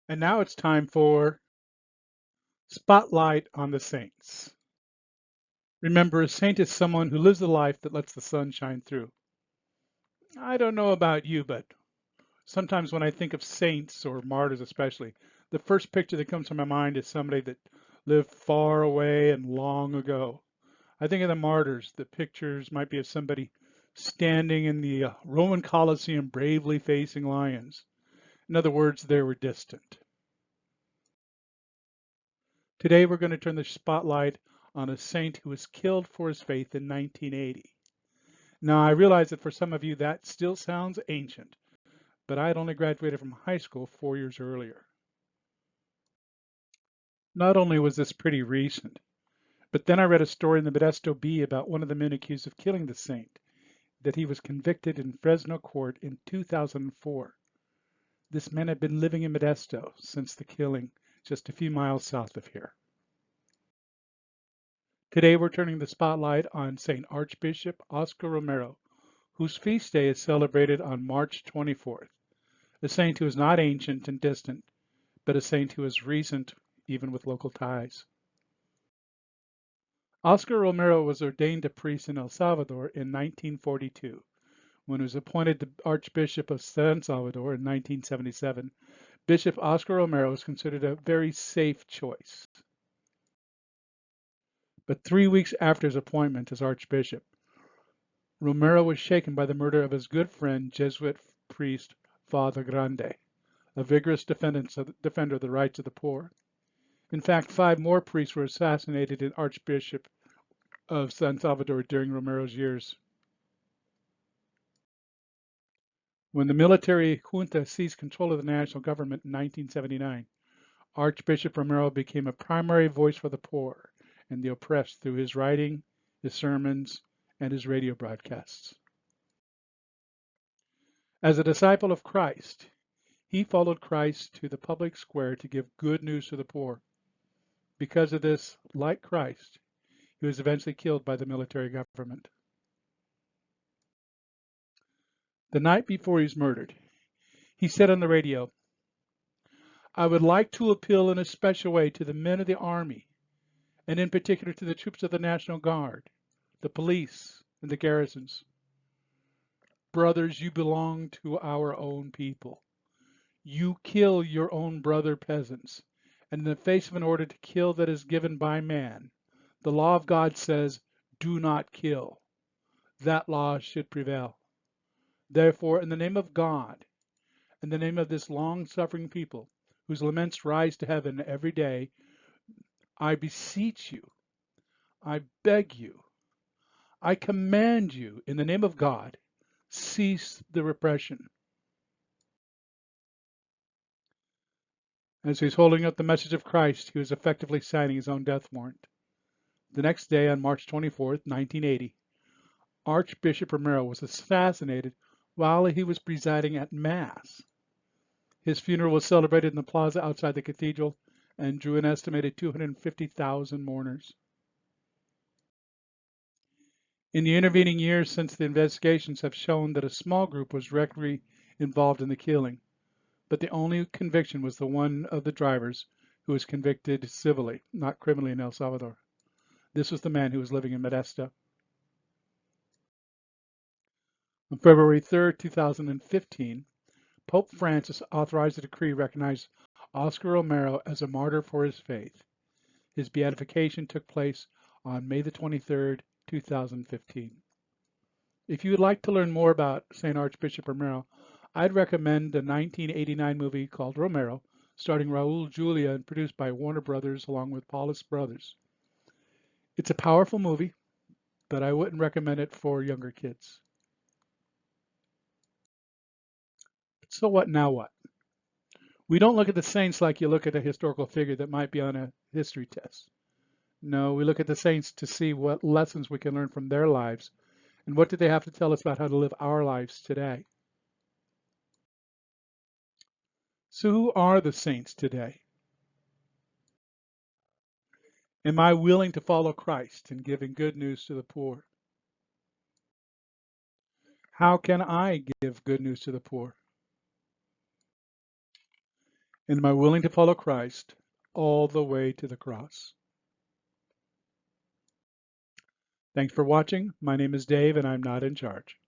And now it's time for Spotlight on the Saints. Remember, a saint is someone who lives a life that lets the sun shine through. I don't know about you, but sometimes when I think of saints or martyrs especially, the first picture that comes to my mind is somebody that lived far away and long ago. I think of the martyrs. The pictures might be of somebody standing in the Roman Colosseum bravely facing lions. In other words, they were distant. Today we're going to turn the spotlight on a saint who was killed for his faith in 1980. Now I realize that for some of you that still sounds ancient, but I had only graduated from high school 4 years earlier. Not only was this pretty recent, but then I read a story in the Modesto Bee about one of the men accused of killing the saint, that he was convicted in Fresno court in 2004. This man had been living in Modesto since the killing, just a few miles south of here. Today we're turning the spotlight on St. Archbishop Oscar Romero, whose feast day is celebrated on March 24th, a saint who is not ancient and distant, but a saint who is recent, even with local ties. Oscar Romero was ordained a priest in El Salvador in 1942. When he was appointed the Archbishop of San Salvador in 1977, Bishop Oscar Romero was considered a very safe choice. But 3 weeks after his appointment as Archbishop, Romero was shaken by the murder of his good friend, Jesuit priest Father Grande, a vigorous defender of the rights of the poor. In fact, 5 more priests were assassinated in Archbishop of San Salvador during Romero's years. When the military junta seized control of the national government in 1979, Archbishop Romero became a primary voice for the poor and the oppressed through his writing, his sermons, and his radio broadcasts. As a disciple of Christ, he followed Christ to the public square to give good news to the poor. Because of this, like Christ, he was eventually killed by the military government. The night before he was murdered, he said on the radio, "I would like to appeal in a special way to the men of the Army, and in particular to the troops of the National Guard, the police, and the garrisons. Brothers, you belong to our own people. You kill your own brother peasants, and in the face of an order to kill that is given by man, the law of God says, do not kill. That law should prevail. Therefore, in the name of God, in the name of this long-suffering people, whose laments rise to heaven every day, I beseech you, I beg you, I command you, in the name of God, cease the repression." As he's holding up the message of Christ, he was effectively signing his own death warrant. The next day, on March 24th, 1980, Archbishop Romero was assassinated while he was presiding at Mass. His funeral was celebrated in the plaza outside the cathedral and drew an estimated 250,000 mourners. In the intervening years since, the investigations have shown that a small group was directly involved in the killing, but the only conviction was the one of the drivers, who was convicted civilly, not criminally, in El Salvador. This was the man who was living in Modesto. On February 3rd, 2015, Pope Francis authorized a decree recognizing Oscar Romero as a martyr for his faith. His beatification took place on May the 23rd, 2015. If you would like to learn more about St. Archbishop Romero, I'd recommend the 1989 movie called Romero, starring Raul Julia and produced by Warner Brothers along with Paulus Brothers. It's a powerful movie, but I wouldn't recommend it for younger kids. So what now what? We don't look at the saints like you look at a historical figure that might be on a history test. No, we look at the saints to see what lessons we can learn from their lives and what do they have to tell us about how to live our lives today. So who are the saints today? Am I willing to follow Christ in giving good news to the poor? How can I give good news to the poor? And am I willing to follow Christ all the way to the cross? Thanks for watching. My name is Dave, and I'm not in charge.